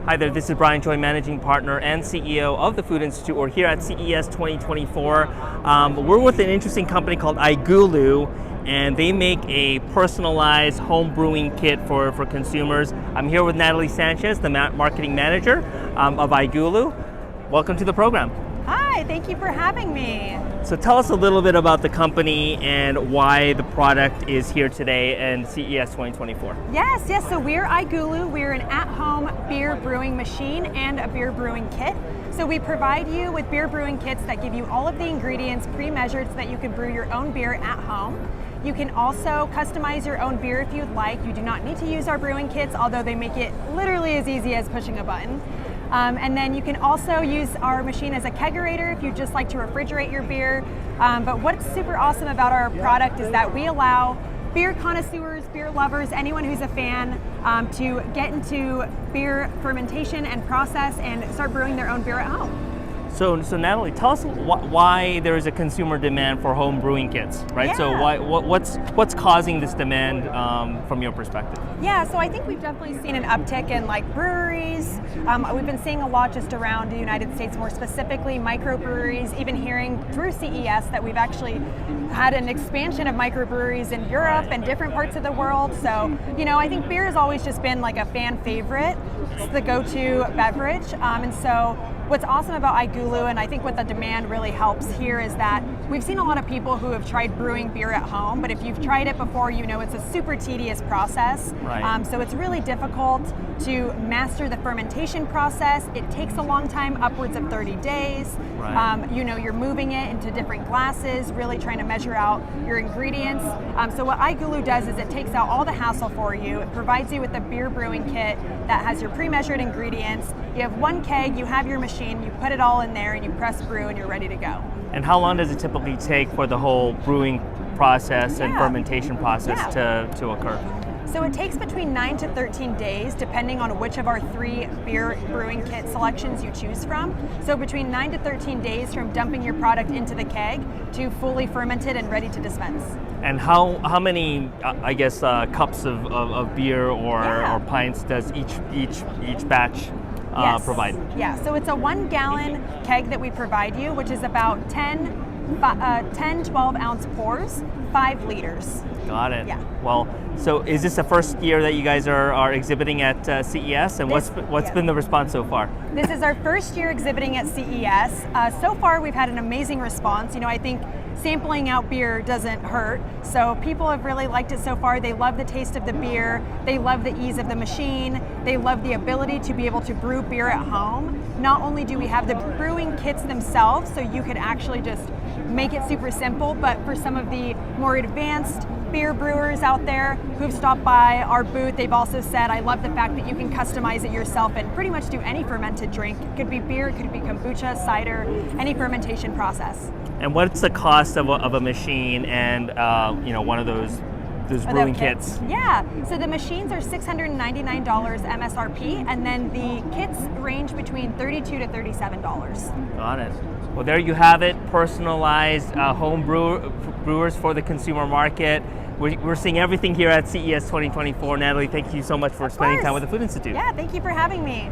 Hi there, this is Brian Choi, Managing Partner and CEO of the Food Institute. We're here at CES 2024. We're with an interesting company called iGulu, and they make a personalized home brewing kit for consumers. I'm here with Natalie Sanchez, the Marketing Manager of iGulu. Welcome to the program. Hi, thank you for having me. So tell us a little bit about the company and why the product is here today in CES 2024. Yes, so we're iGulu. We're an at-home beer brewing machine and a beer brewing kit. So we provide you with beer brewing kits that give you all of the ingredients pre-measured so that you can brew your own beer at home. You can also customize your own beer if you'd like. You do not need to use our brewing kits, although they make it literally as easy as pushing a button. And then you can also use our machine as a kegerator if you just like to refrigerate your beer. But what's super awesome about our product is that we allow beer connoisseurs, beer lovers, anyone who's a fan to get into beer fermentation and process and start brewing their own beer at home. So Natalie, tell us why there is a consumer demand for home brewing kits, right? Yeah. So what's causing this demand from your perspective? Yeah, so I think we've definitely seen an uptick in breweries. We've been seeing a lot just around the United States, more specifically microbreweries, even hearing through CES that we've actually had an expansion of microbreweries in Europe and different parts of the world. So, I think beer has always just been like a fan favorite. It's the go-to beverage. And so what's awesome about iGulu, and I think what the demand really helps here, is that we've seen a lot of people who have tried brewing beer at home, but if you've tried it before, it's a super tedious process. Right. So it's really difficult to master the fermentation process. It takes a long time, upwards of 30 days. Right. You're moving it into different glasses, really trying to measure out your ingredients. So what iGulu does is it takes out all the hassle for you. It provides you with a beer brewing kit that has your pre-measured ingredients. You have one keg, you have your machine, you put it all in there and you press brew and you're ready to go. And how long does it typically take for the whole brewing process and fermentation process to occur? So it takes between 9 to 13 days, depending on which of our 3 beer brewing kit selections you choose from. So between 9 to 13 days from dumping your product into the keg to fully fermented and ready to dispense. And how many, cups of beer or pints does each batch provide? Yeah, so it's a 1 gallon keg that we provide you, which is about 10 12-ounce pours, 5 liters. Got it. Yeah. Well, so is this the first year that you guys are exhibiting at CES, and what's been the response so far? This is our first year exhibiting at CES. So far, we've had an amazing response. I think sampling out beer doesn't hurt, so people have really liked it so far. They love the taste of the beer, they love the ease of the machine, they love the ability to be able to brew beer at home. Not only do we have the brewing kits themselves, so you could actually just make it super simple, but for some of the more advanced beer brewers out there who've stopped by our booth, they've also said, I love the fact that you can customize it yourself and pretty much do any fermented drink. It could be beer, it could be kombucha, cider, any fermentation process. And what's the cost of a machine and one of those brewing kits? Yeah, so the machines are $699 MSRP, and then the kits range between $32 to $37. Got it. Well, there you have it, personalized home brewers for the consumer market. We're seeing everything here at CES 2024. Natalie, thank you so much for spending time with the Food Institute. Yeah, thank you for having me.